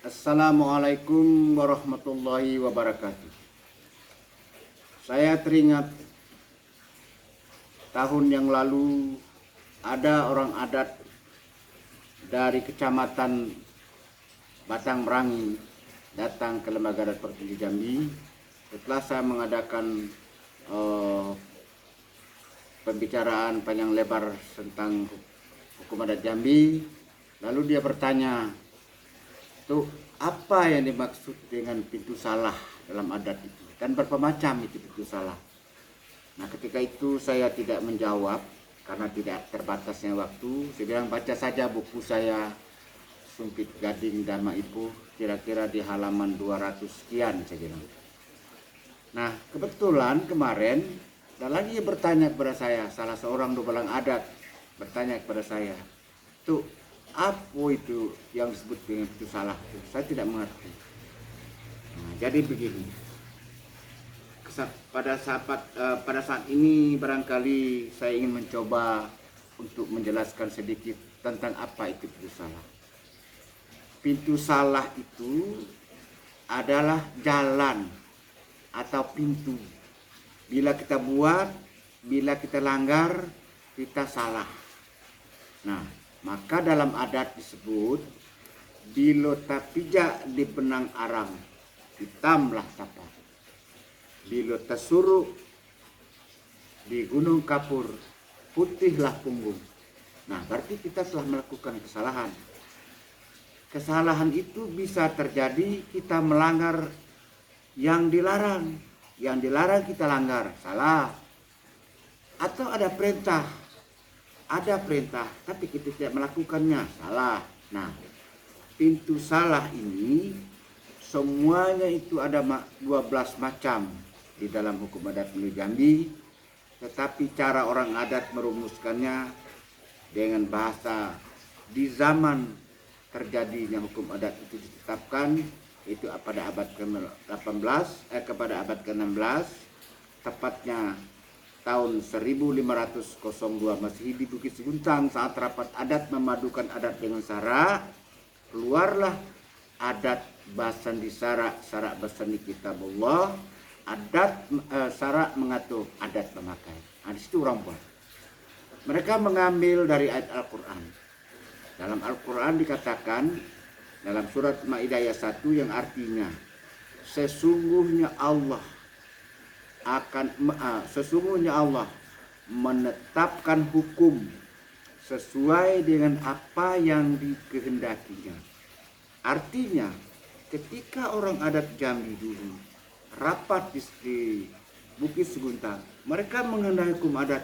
Assalamualaikum warahmatullahi wabarakatuh. Saya teringat tahun yang lalu ada orang adat dari kecamatan Batang Merangi datang ke Lembaga Adat Provinsi Jambi setelah saya mengadakan pembicaraan panjang lebar tentang hukum adat Jambi. Lalu dia bertanya, tuh apa yang dimaksud dengan pintu salah dalam adat itu? Dan berapa macam itu pintu salah? Nah, ketika itu saya tidak menjawab karena tidak terbatasnya waktu. Saya bilang baca saja buku saya Sumpit Gading Dharma Ipuh, kira-kira di halaman 200 sekian saya bilang. Nah, kebetulan kemarin dan lagi dia bertanya kepada saya, salah seorang dubalang adat bertanya kepada saya, tuh apa itu yang disebut dengan pintu salah? Saya tidak mengerti. Nah, jadi begini, pada saat ini barangkali saya ingin mencoba untuk menjelaskan sedikit tentang apa itu pintu salah. Pintu salah itu adalah jalan atau pintu. Bila kita buat, bila kita langgar, kita salah. Nah, maka dalam adat disebut bilo tapija di benang arang, hitamlah tapak. Bilo tasuru di gunung kapur, putihlah punggung. Nah, berarti kita telah melakukan kesalahan. Kesalahan itu bisa terjadi kita melanggar yang dilarang. Yang dilarang kita langgar, salah. Atau ada perintah, tapi kita tidak melakukannya, salah. Nah, pintu salah ini semuanya itu ada 12 macam di dalam hukum adat Melayu Jambi. Tetapi cara orang adat merumuskannya dengan bahasa di zaman terjadinya hukum adat itu ditetapkan, itu pada abad ke-18 kepada abad ke-16, tepatnya tahun 1502 Masehi di Bukit Seguntang. Saat rapat adat memadukan adat dengan sara, keluarlah adat Basandi Sara, Sara Basandi Kitabullah, adat sara mengatur adat memakai. Nah, di situ orang buat. Mereka mengambil dari ayat Al-Quran. Dalam Al-Quran dikatakan dalam surat Maidah ayat 1 yang artinya sesungguhnya Allah menetapkan hukum sesuai dengan apa yang dikehendakinya. Artinya ketika orang adat Jambi dulu rapat di Bukit Seguntang, mereka mengenai hukum adat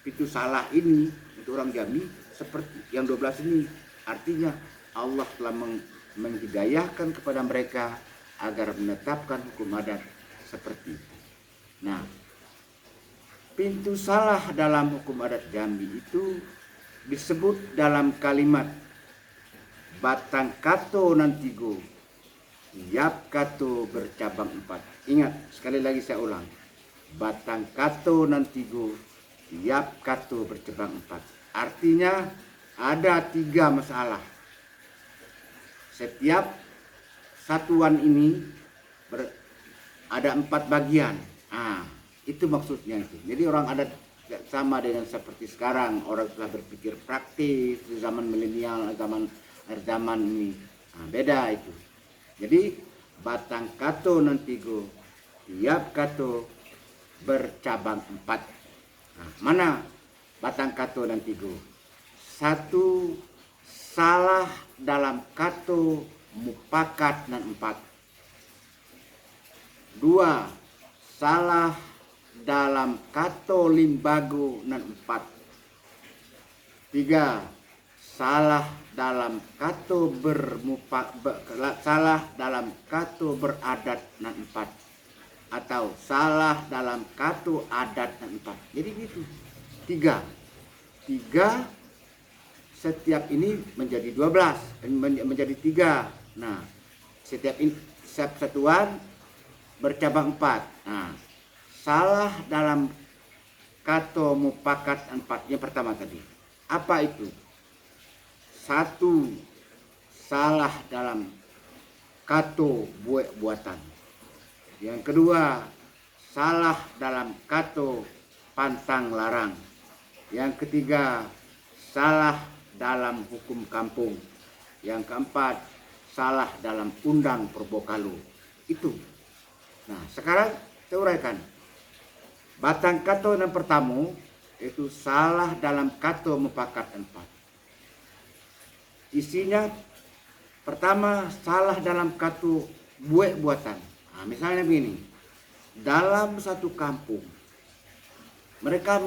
pintu salah ini untuk orang Jambi seperti yang 12 ini. Artinya Allah telah menghidayahkan kepada mereka agar menetapkan hukum adat seperti itu. Nah, pintu salah dalam hukum adat Jambi itu disebut dalam kalimat batang kato nantigo, yap kato bercabang 4. Ingat, sekali lagi saya ulang. Batang kato nantigo, yap kato bercabang 4. Artinya ada 3 masalah. Setiap satuan ini ada 4 bagian. Itu maksudnya itu. Jadi orang adat tidak sama dengan seperti sekarang. Orang telah berpikir praktis di zaman milenial, zaman ini. Beda itu. Jadi batang kato nantigo, tiap kato bercabang 4. Mana batang kato nantigo? 1, salah dalam kato mupakat dan 4. 2, salah dalam kato limbago dan 4. 3, salah dalam kato salah dalam kato beradat dan 4. Atau salah dalam kato adat dan 4. Jadi gitu. 3 setiap ini menjadi 12, menjadi 3. Nah, setiap satuan bercabang 4. Nah, salah dalam kato mupakat 4. Yang pertama tadi. Apa itu? satu, salah dalam kato buatan. Yang kedua, salah dalam kato pantang larang. Yang ketiga, salah dalam hukum kampung. Yang keempat, salah dalam undang Probokalu. Itu. Nah, sekarang saya uraikan. Batang kato yang pertama itu salah dalam kato mufakat 4. Isinya pertama, salah dalam kato buatan. Nah, misalnya begini. Dalam satu kampung mereka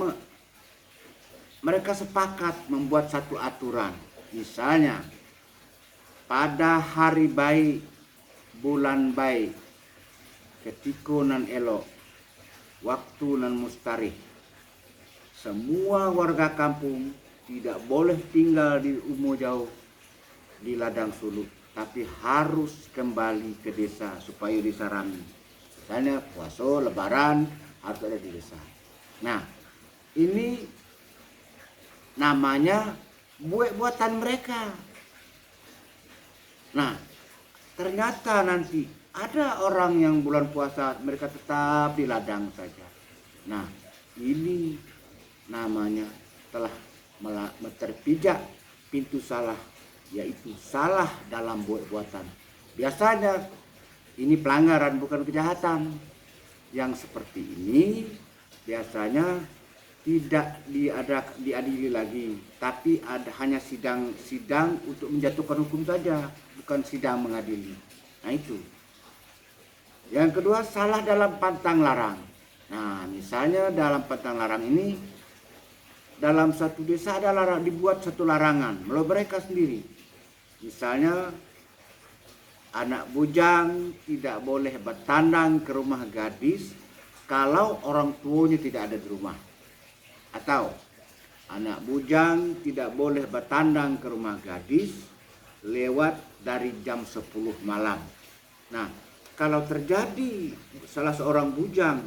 sepakat membuat satu aturan. Misalnya pada hari baik, bulan baik, ketika nan elok, waktu nan mustarih, semua warga kampung tidak boleh tinggal di Umo Jauh, di ladang suluk, tapi harus kembali ke desa supaya desa rame. Misalnya puasa, lebaran harus ada di desa. Nah, ini namanya buatan mereka. Nah, ternyata nanti ada orang yang bulan puasa mereka tetap di ladang saja. Nah, ini namanya telah terpijak pintu salah, yaitu salah dalam buatan. Biasanya ini pelanggaran bukan kejahatan. Yang seperti ini biasanya tidak diadili lagi, tapi hanya sidang untuk menjatuhkan hukum saja, bukan sidang mengadili. Nah, itu. Yang kedua, salah dalam pantang larang. Nah, misalnya dalam pantang larang ini, dalam satu desa ada dibuat satu larangan melalui mereka sendiri. Misalnya anak bujang tidak boleh bertandang ke rumah gadis kalau orang tuanya tidak ada di rumah. Atau anak bujang tidak boleh bertandang ke rumah gadis lewat dari jam 10 malam. Nah, kalau terjadi salah seorang bujang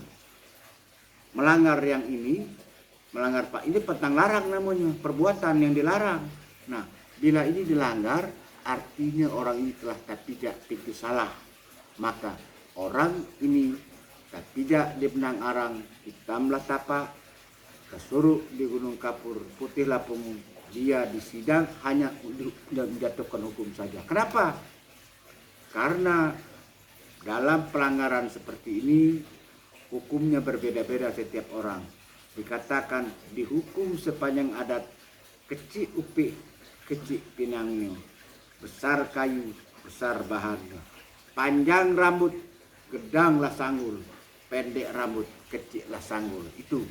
melanggar yang ini, ini pantang larang namanya, perbuatan yang dilarang. Nah, bila ini dilanggar, artinya orang ini telah terpijak pintu salah. Maka orang ini terpijak di benang arang, hitamlah tapak, kesuruk di gunung kapur, putihlah pungung. Dia disidang hanya menjatuhkan hukum saja. Kenapa? Karena dalam pelanggaran seperti ini hukumnya berbeda-beda setiap orang. Dikatakan dihukum sepanjang adat, kecil upik, kecil pinangnya, besar kayu, besar bahannya, panjang rambut, gedanglah sanggul, pendek rambut, kecillah sanggul. Itu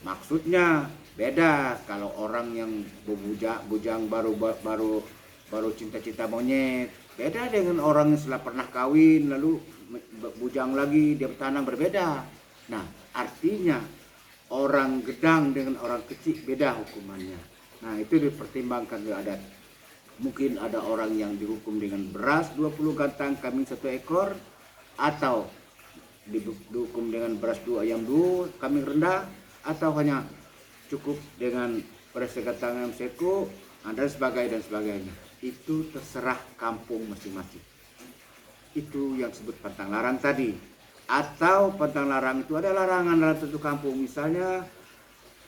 maksudnya beda. Kalau orang yang bujang baru cinta-cinta monyet, beda dengan orang yang setelah pernah kawin lalu bujang lagi dia bertanam, berbeda. Nah, artinya orang gedang dengan orang kecil beda hukumannya. Nah, itu dipertimbangkan di adat. Mungkin ada orang yang dihukum dengan beras 20 gantang kambing 1 ekor, atau dihukum dengan beras 2 ayam 2 kambing rendah, atau hanya cukup dengan beras 3 gantang ayam 1 dan sebagainya. Itu terserah kampung masing-masing. Itu yang disebut pantang larang tadi. Atau pantang larang itu ada larangan dalam satu kampung. Misalnya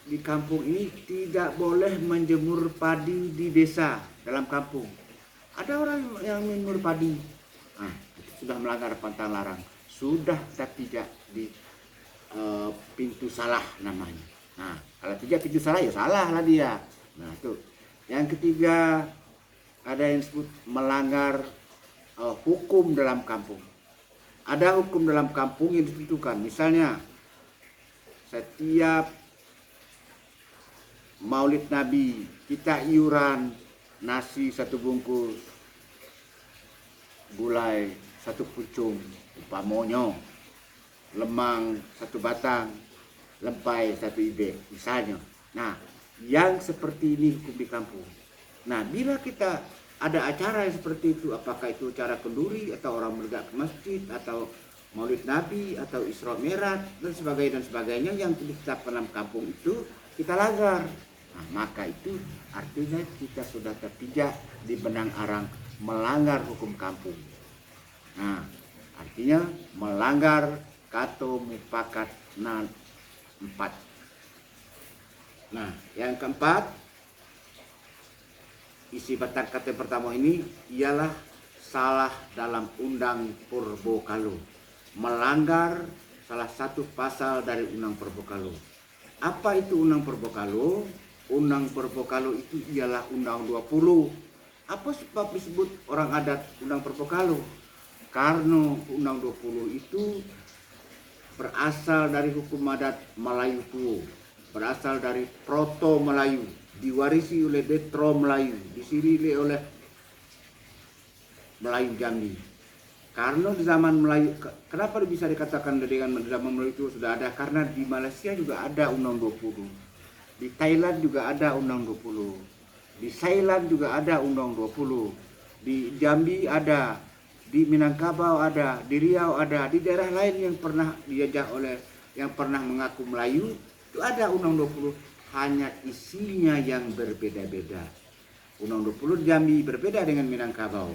di kampung ini tidak boleh menjemur padi di desa dalam kampung. Ada orang yang menjemur padi, nah, itu sudah melanggar pantang larang, sudah terpijak di pintu salah namanya. Nah, kalau tidak pintu salah ya salah lah dia. Nah, itu. Yang ketiga, ada yang disebut melanggar hukum dalam kampung. Ada hukum dalam kampung yang ditentukan. Misalnya setiap Maulid Nabi kita iuran nasi 1 bungkus, gulai 1 pucung, umpamanya, lemang 1 batang, lempai 1 ibek misalnya. Nah, yang seperti ini hukum di kampung. Nah, bila kita ada acara yang seperti itu, apakah itu acara kenduri atau orang bergerak ke masjid atau Maulid Nabi atau Isra Mi'raj dan sebagainya yang ditetapkan dalam kampung itu kita langgar. Nah, maka itu artinya kita sudah terpijak di benang arang melanggar hukum kampung. Nah, artinya melanggar kato mupakat nan 4. Nah, yang keempat, isi batang kata yang pertama ini ialah salah dalam Undang Purbokalo, melanggar salah satu pasal dari Undang Purbokalo. Apa itu Undang Purbokalo? Undang Purbokalo itu ialah Undang 20. Apa sebab disebut orang adat Undang Purbokalo? Karena Undang 20 itu berasal dari hukum adat Melayu Tuo, berasal dari Proto Melayu, diwarisi oleh Detro Melayu, disirili oleh Melayu Jambi. Karena di zaman Melayu, kenapa bisa dikatakan dengan zaman Melayu itu sudah ada? Karena di Malaysia juga ada Undang 20, di Thailand juga ada Undang 20, di Thailand juga ada Undang 20, di Jambi ada, di Minangkabau ada, di Riau ada, di daerah lain yang pernah dijajah oleh, yang pernah mengaku Melayu, itu ada Undang 20, hanya isinya yang berbeda-beda. Undang 20 di Jambi berbeda dengan Minangkabau.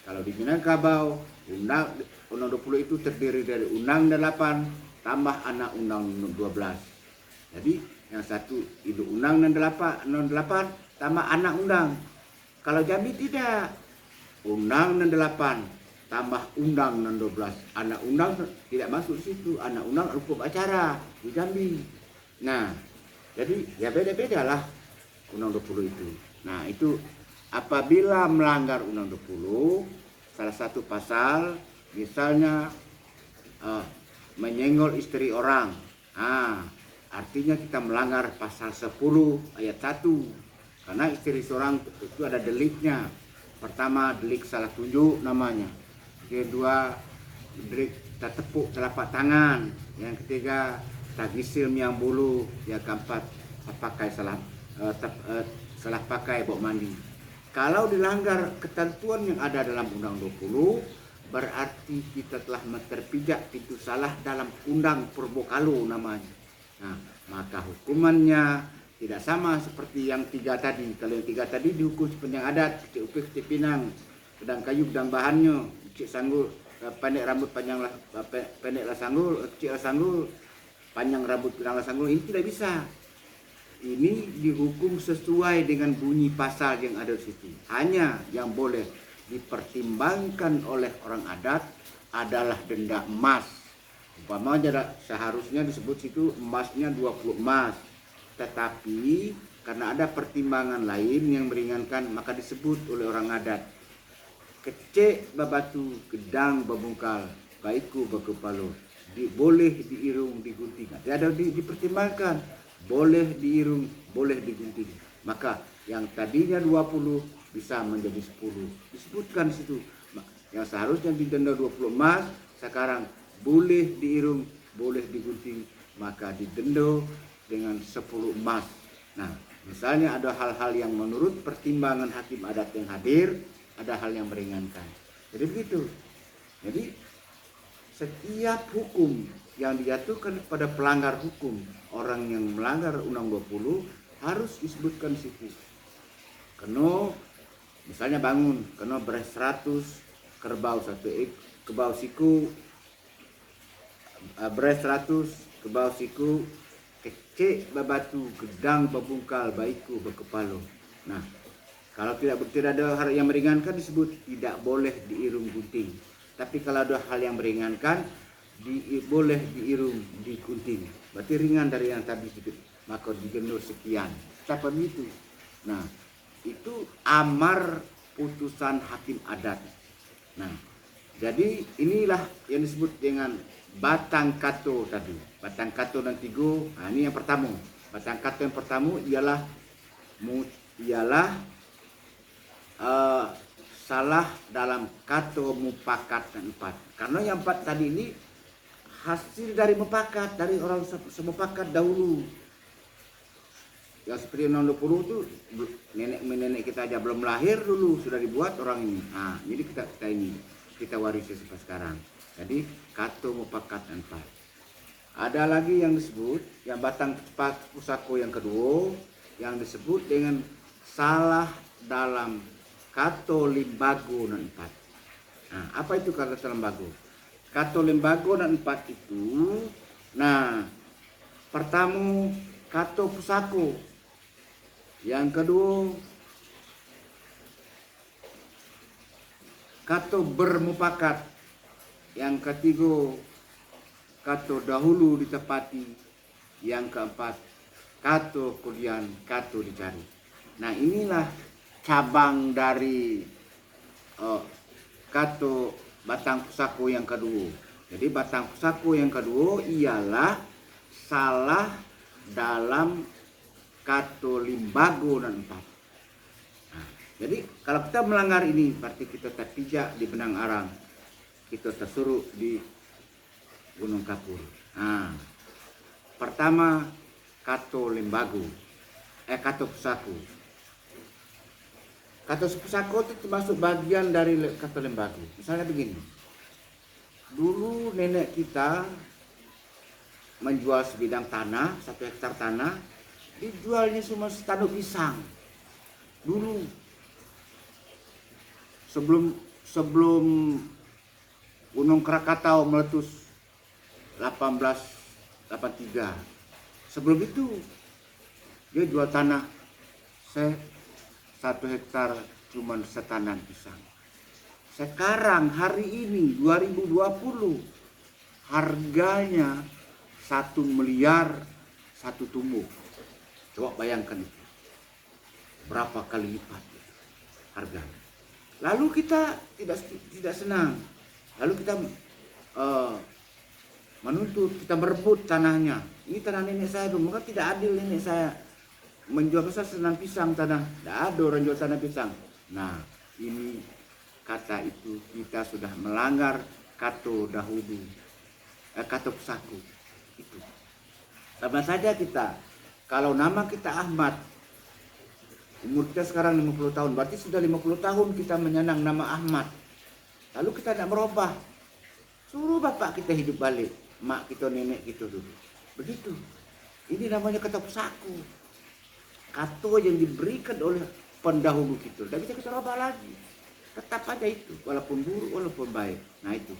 Kalau di Minangkabau, Undang 20 itu terdiri dari Undang 8 tambah anak Undang 12. Jadi yang satu itu Undang 8 tambah anak Undang. Kalau Jambi tidak, Undang 8 tambah Undang 12. Anak Undang tidak masuk di situ. Anak Undang hukum acara di Jambi. Nah, jadi ya beda-beda lah Undang 20 itu. Nah, itu apabila melanggar Undang 20, salah satu pasal, misalnya menyenggol istri orang, artinya kita melanggar pasal 10 ayat 1. Karena istri seorang itu ada deliknya. Pertama, delik salah tunjuk namanya. Kedua, delik tak tepuk telapak tangan. Yang ketiga, tagisil miang bulu. Yang keempat, pakai salah pakai bok mandi. Kalau dilanggar ketentuan yang ada dalam Undang 20, berarti kita telah terpijak itu salah dalam Undang Purbokalo namanya. Nah, maka hukumannya tidak sama seperti yang 3 tadi. Kalau yang 3 tadi dihukum sepanjang adat, kecil upik, kecil pinang, pedang kayu, pedang bahannya, kecil sanggul, pendek rambut, panjanglah pendeklah sanggul, kecil sanggul, panjang rambut, pedanglah sanggul. Ini tidak bisa. Ini dihukum sesuai dengan bunyi pasal yang ada di situ. Hanya yang boleh dipertimbangkan oleh orang adat adalah denda emas. Umpamanya seharusnya disebut situ emasnya 20 emas. Tetapi karena ada pertimbangan lain yang meringankan, maka disebut oleh orang adat kecek babatu, gedang babungkal, kaiku bakepalo, boleh diirung digunting. Ada dipertimbangkan, boleh diirung, boleh digunting. Maka yang tadinya 20 bisa menjadi 10. Disebutkan di situ. Yang seharusnya didenda 20 emas, sekarang boleh diirung, boleh digunting, maka didenda dengan 10 emas. Nah, misalnya ada hal-hal yang menurut pertimbangan hakim adat yang hadir, ada hal yang meringankan. Jadi begitu. Jadi setiap hukum yang dijatuhkan pada pelanggar hukum, orang yang melanggar Undang 20 harus disebutkan di situ. Kena misalnya bangun, kena beres 100, kerbau 1 kebau siku, beres 100, kebau siku, kecek babatu, gedang babungkal, baiku berkepalo. Nah, kalau tidak ada hal yang meringankan disebut tidak boleh diirung gunting. Tapi kalau ada hal yang meringankan, boleh diirung digunting. Berarti ringan dari yang tadi sedikit, maka digenur sekian. Seperti itu. Nah, itu amar putusan hakim adat. Nah, jadi inilah yang disebut dengan batang kato tadi. Batang kato dan tigo. Nah, ini yang pertama. Batang kato yang pertama ialah salah dalam kato mupakat dan 4. Karena yang 4 tadi ini hasil dari mupakat, dari orang semupakat dahulu. Yang seperti Undang 20 itu nenek kita aja belum lahir dulu sudah dibuat orang ini. Nah, jadi kita warisi sampai sekarang. Jadi kato mupakat dan 4. Ada lagi yang disebut yang batang pusako yang kedua yang disebut dengan salah dalam kato limbago nan empat. Nah, apa itu kato limbago? Kato limbago nan empat itu, nah, pertama kato pusako, yang kedua kato bermupakat, yang ketiga kato dahulu ditepati, yang keempat kato kemudian kato dicari. Nah, inilah cabang dari kato batang pusako yang kedua. Jadi batang pusako yang kedua ialah salah dalam kato limbago dan empat. Nah, jadi kalau kita melanggar ini berarti kita terpijak di benang arang, kita tersuruh di Gunung Kapur. Nah, pertama kato limbago, kato pusako. Kato pusako itu termasuk bagian dari kato limbago. Misalnya begini, dulu nenek kita menjual sebidang tanah, 1 hektar tanah, dijualnya cuma setanduk pisang. Dulu sebelum Gunung Krakatau meletus 1883. Sebelum itu dia jual tanah 1 hektar cuma setanan pisang. Sekarang hari ini 2020 harganya 1 miliar 1 tumbuk. Coba bayangkan itu, berapa kali lipat harganya. Lalu kita tidak senang. Lalu kita menuntut, kita merebut tanahnya. Ini tanah nenek saya, maka tidak adil nenek saya menjual besar senang pisang tanah. Tidak ada orang jual tanah pisang. Nah, ini kata itu kita sudah melanggar kato dahulu, kato pusako itu. Sama saja kita, kalau nama kita Ahmad, umur kita sekarang 50 tahun, berarti sudah 50 tahun kita menyenang nama Ahmad. Lalu kita tidak merubah, suruh bapak kita hidup balik, mak kita, nenek kita dulu. Begitu. Ini namanya kato pusako. Kato yang diberikan oleh pendahulu kita. Tidak bisa kita rubah lagi. Tetap aja itu, walaupun buruk, walaupun baik. Nah itu,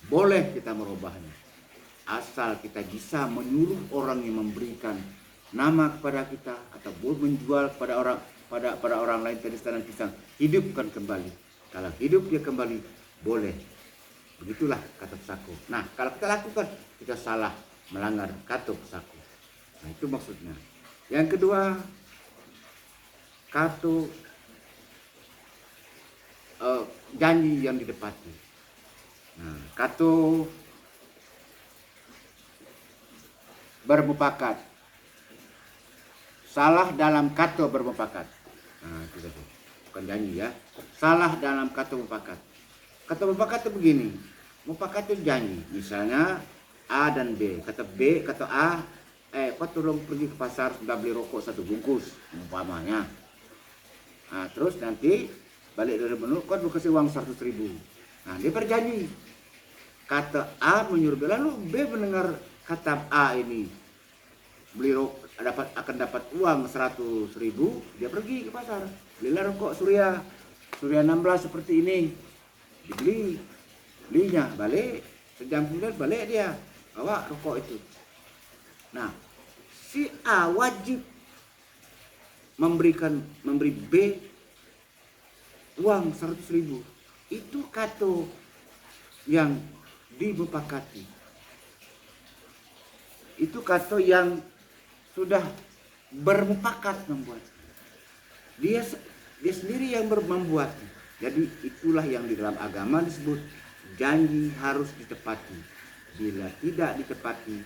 boleh kita merubahnya. Asal kita bisa menyuruh orang yang memberikan nama kepada kita atau menjual kepada orang lain tadi tanah pisang, hidupkan kembali. Kalau hidup dia kembali, boleh. Begitulah kato pusako. Nah, kalau kita lakukan, kita salah, melanggar kato pusako. Nah, itu maksudnya. Yang kedua, kato janji yang ditepati. Nah, kato bermufakat. Salah dalam kato bermufakat. Nah, itu tadi. Bukan janji ya. Salah dalam kato mufakat. Kato mufakat itu begini. Mufakat itu janji. Misalnya A dan B. Kata B, kata A, kau tolong pergi ke pasar sudah beli rokok 1 bungkus, umpamanya. Nah, terus nanti balik dari menu, kau kasih uang 100.000. Nah, dia berjanji. Kata A menyuruh B, lalu B mendengar kata A ini beli rokok akan dapat uang 100.000, dia pergi ke pasar, belilah rokok Surya 16 seperti ini, belinya, balik sejam kemudian balik dia bawa rokok itu. Nah, si A wajib memberi B uang 100.000. Itu kato yang dimupakati. Itu kato yang sudah bermufakat membuat. Dia sendiri yang membuat. Jadi itulah yang di dalam agama disebut janji harus ditepati. Bila tidak ditepati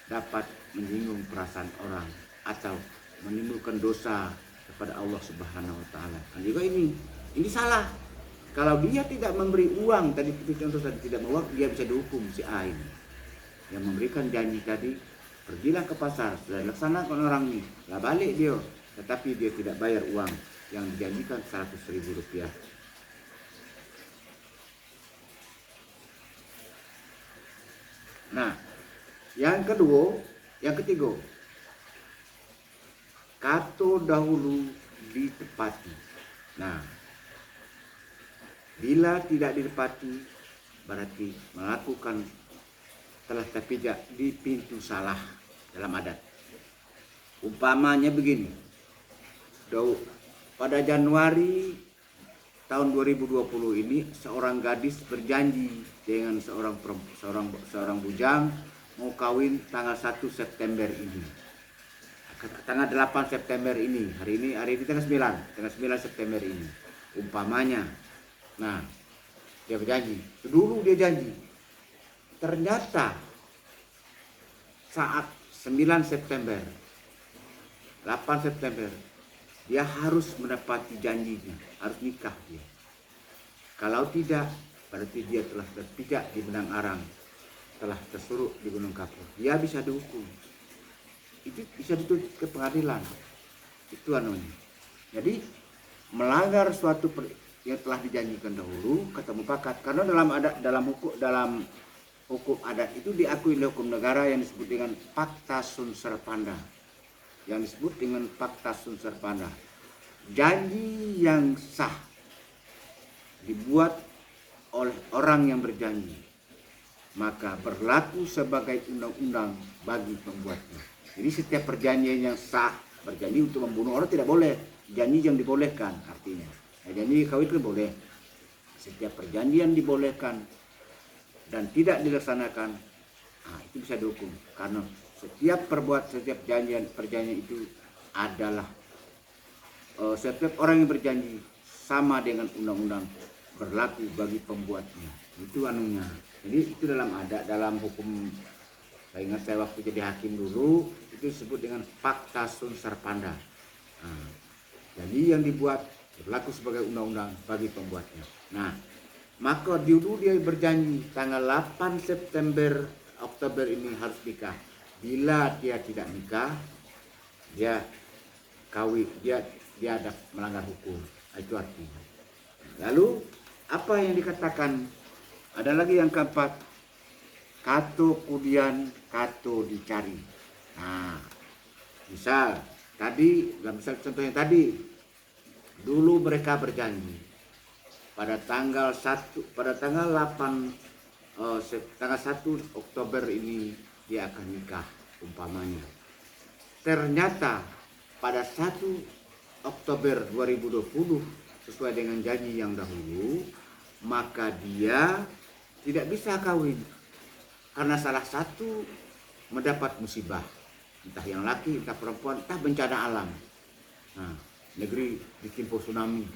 dapat menyinggung perasaan orang atau menimbulkan dosa kepada Allah Subhanahu wa taala. Dan juga ini salah. Kalau dia tidak memberi uang tadi, contoh tadi tidak memberi uang, dia bisa dihukum si A ini. Yang memberikan janji tadi, pergilah ke pasar, sudah dilaksanakan orang ini, lah balik dia, tetapi dia tidak bayar uang yang dijanjikan 100.000 rupiah. Nah, yang ketiga, kato dahulu ditepati. Nah, bila tidak ditepati berarti melakukan telah terpijak di pintu salah dalam adat. Umpamanya begini, pada Januari tahun 2020 ini seorang gadis berjanji dengan seorang bujang mau kawin tanggal 1 September ini. Tanggal 8 September ini, hari ini tanggal 9 September ini. Umpamanya. Nah, dia berjanji. Dulu dia janji. Ternyata saat 9 September, 8 September, dia harus menepati janjinya, harus nikah dia. Kalau tidak, berarti dia telah terpijak di benang arang, telah tersuruk di Gunung Kapur. Dia bisa dihukum. Itu bisa dituntut ke pengadilan. Itu anunya. Jadi melanggar suatu yang telah dijanjikan dahulu, kata mufakat. Karena dalam hukum adat itu diakui oleh hukum negara yang disebut dengan Fakta Sunserpanda. Yang disebut dengan Fakta Sunserpanda. Janji yang sah dibuat oleh orang yang berjanji, maka berlaku sebagai undang-undang bagi pembuatnya. Jadi setiap perjanjian yang sah, berjanji untuk membunuh orang tidak boleh. Janji yang dibolehkan artinya. Nah, janji kawin kan boleh. Setiap perjanjian dibolehkan dan tidak dilaksanakan, itu bisa dihukum. Karena setiap perjanjian itu adalah setiap orang yang berjanji sama dengan undang-undang berlaku bagi pembuatnya. Itu anunya. Jadi itu dalam adat, dalam hukum. Saya ingat saya waktu jadi hakim dulu itu disebut dengan Fakta Sunserpanda. Jadi yang dibuat berlaku sebagai undang-undang bagi pembuatnya. Nah, maka dulu dia berjanji tanggal 8 September Oktober ini harus nikah. Bila dia tidak nikah, dia kawin, dia ada melanggar hukum. Itu artinya. Lalu apa yang dikatakan? Ada lagi yang keempat, kato kudian kato dicari. Nah, misal contohnya tadi, dulu mereka berjanji pada tanggal 1 Oktober ini dia akan nikah umpamanya. Ternyata pada 1 Oktober 2020 sesuai dengan janji yang dahulu, maka dia tidak bisa kawin karena salah satu mendapat musibah, entah yang laki, entah perempuan, entah bencana alam. Nah, negeri ditimpa tsunami,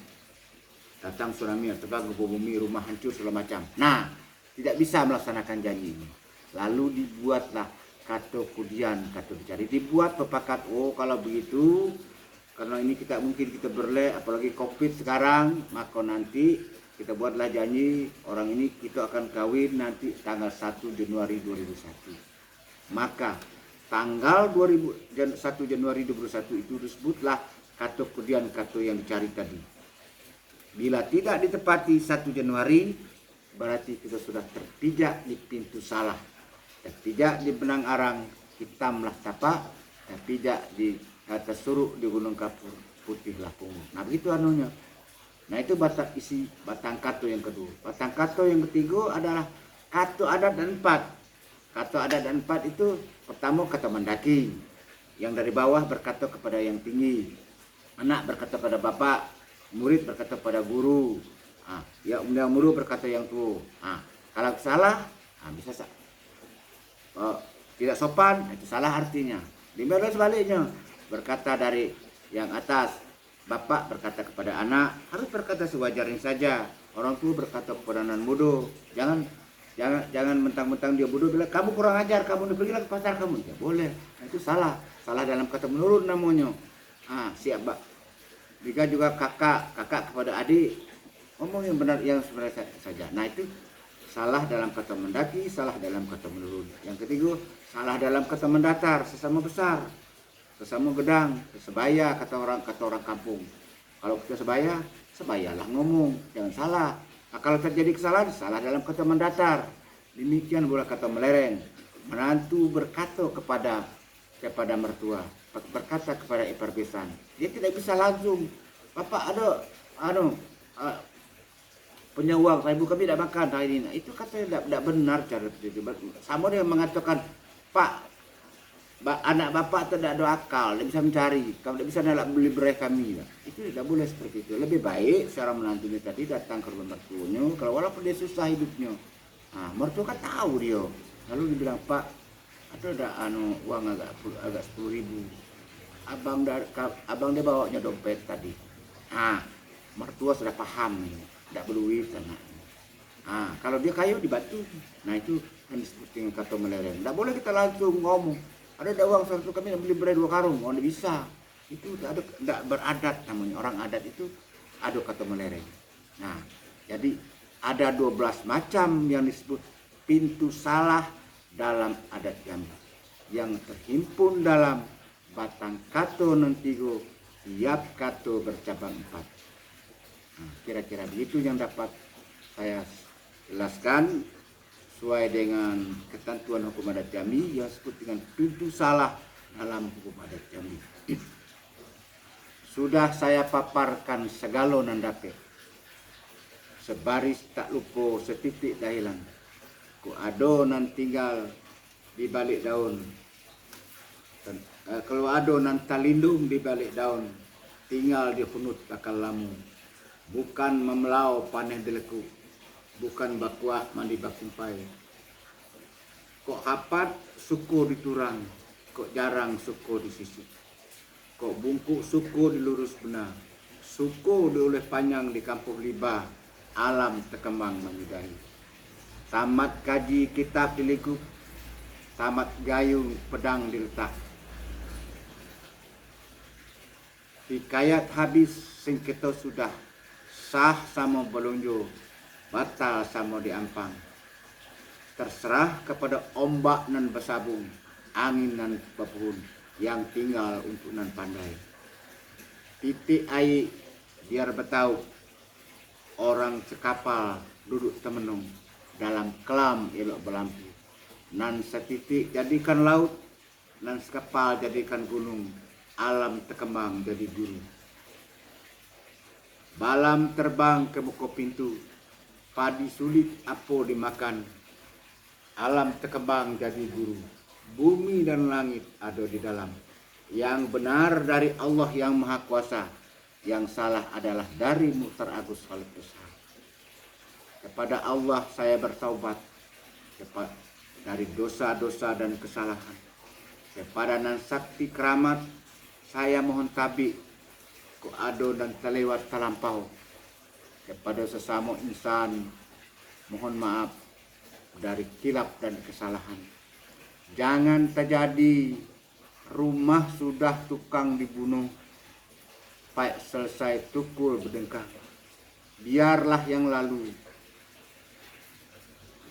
datang tsunami, tebak gempa bumi, rumah hancur segala macam. Nah, tidak bisa melaksanakan janji ini. Lalu dibuatlah kato kudian, kato dicari. Dibuat pepakat, kalau begitu, karena ini mungkin kita berle, apalagi COVID sekarang, maka nanti kita buatlah janji orang ini kita akan kawin nanti tanggal 1 Januari 2001. Maka tanggal 1 Januari 2021 itu disebutlah kato kudian, kato yang dicari tadi. Bila tidak ditepati 1 Januari, berarti kita sudah terpijak di pintu salah. Terpijak di benang arang, hitamlah tapak, terpijak di tersuruk di Gunung Kapur, putihlah punggung. Nah begitu anunya. Nah itu batang kato yang kedua. Batang kato yang ketiga adalah kato adat dan empat. Kato adat dan empat itu pertama kato mendaki, yang dari bawah berkata kepada yang tinggi, anak berkata pada bapak, murid berkata pada guru, yang guru berkata yang tua. Kalau salah, bisa tidak sopan, itu salah artinya. Dimana sebaliknya, berkata dari yang atas, bapak berkata kepada anak, harus berkata sewajarnya saja. Orang tua berkata kepada anak muda, jangan mentang-mentang dia bodoh bilang kamu kurang ajar, kamu pergilah ke pasar kamu. Ya boleh, itu salah dalam kata menurut namanya. Siap pak. Jika juga kakak kepada adik, ngomong yang benar, yang sebenarnya saja. Nah itu salah dalam kata mendaki, salah dalam kata menurun. Yang ketiga, salah dalam kata mendatar, sesama besar, sesama gedang, sebaya kata orang kampung. Kalau kita sebayalah ngomong, jangan salah. Nah, kalau terjadi kesalahan, salah dalam kata mendatar. Demikian pula kata melereng. Menantu berkata kepada mertua, berkata kepada ipar besan, dia tidak bisa langsung, Bapak ada punya uang 1.000 kami tidak makan hari ini. Nah, itu katanya tidak benar cara itu. Sama dia mengatakan, Pak, anak bapak tidak ada akal, tidak bisa mencari, kamu tidak bisa nak beli beras kami. Nah, itu tidak boleh seperti itu. Lebih baik seorang menantunya tadi datang ke rumah mertuanya, kalau walaupun dia susah hidupnya. Nah, mertua kan tahu dia. Lalu dia bilang, Pak, ada uang agak 10.000. Abang dia bawanya dompet tadi. Nah, mertua sudah paham ini. Tidak berduit anak. Nah, kalau dia kayu dibantu. Nah, itu yang disebut dengan kata melereng. Tidak boleh kita langsung ngomong, ada uang 100 kami beli beras 2 karung. Oh, tidak bisa. Itu tidak beradat namanya. Orang adat itu ada kata melereng. Nah, jadi ada 12 macam yang disebut pintu salah dalam adat Jambi yang terhimpun dalam batang kato nentigo, tiap kato bercabang 4. Nah, kira-kira begitu yang dapat saya jelaskan sesuai dengan ketentuan hukum adat Jambi yang disebut dengan pintu salah dalam hukum adat Jambi. Sudah saya paparkan segala nandake, sebaris tak lupa setitik dah hilang. Ku ado nan tinggal di balik daun, kalau ado nan talindung di balik daun, tinggal di hunut bakal lamu. Bukan memelau paneh deleku, bukan bakuak mandi bakumpai. Kok hapat suku diturang, kok jarang suku disisik. Kok bungkuk suku dilurus benar, suku dioleh panjang di kampung liba, alam terkembang menyudahi. Tamat kaji kitab dilikup, tamat gayung pedang diletak. Hikayat habis singketo sudah, sah sama belunjo, batal sama diampang. Terserah kepada ombak nan bersabung, angin nan bepuhun, yang tinggal untuk nan pandai. Titik air biar betau, orang sekapal duduk temenung, dalam kelam elok berlampu. Nan setitik jadikan laut, nan sekapal jadikan gunung, alam terkembang jadi guru. Balam terbang ke muka pintu, padi sulit apa dimakan, alam terkembang jadi guru. Bumi dan langit ada di dalam. Yang benar dari Allah yang Maha Kuasa, yang salah adalah dari Mukhtar Agus Khalid Besar. Kepada Allah saya bertaubat dari dosa-dosa dan kesalahan. Kepada nan sakti keramat saya mohon tabik, ku ado dan terlewat terlampau. Kepada sesama insan mohon maaf dari kilap dan kesalahan. Jangan terjadi rumah sudah tukang dibunuh, baik selesai tukul berdengkang. Biarlah yang lalu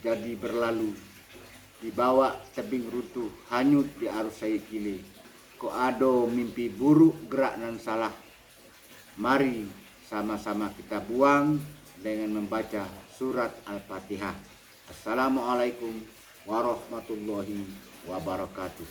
jadi berlalu, dibawa tebing runtuh, hanyut di arus saya kili. Ko ado mimpi buruk gerak dan salah. Mari sama-sama kita buang dengan membaca surat Al-Fatihah. Assalamualaikum warahmatullahi wabarakatuh.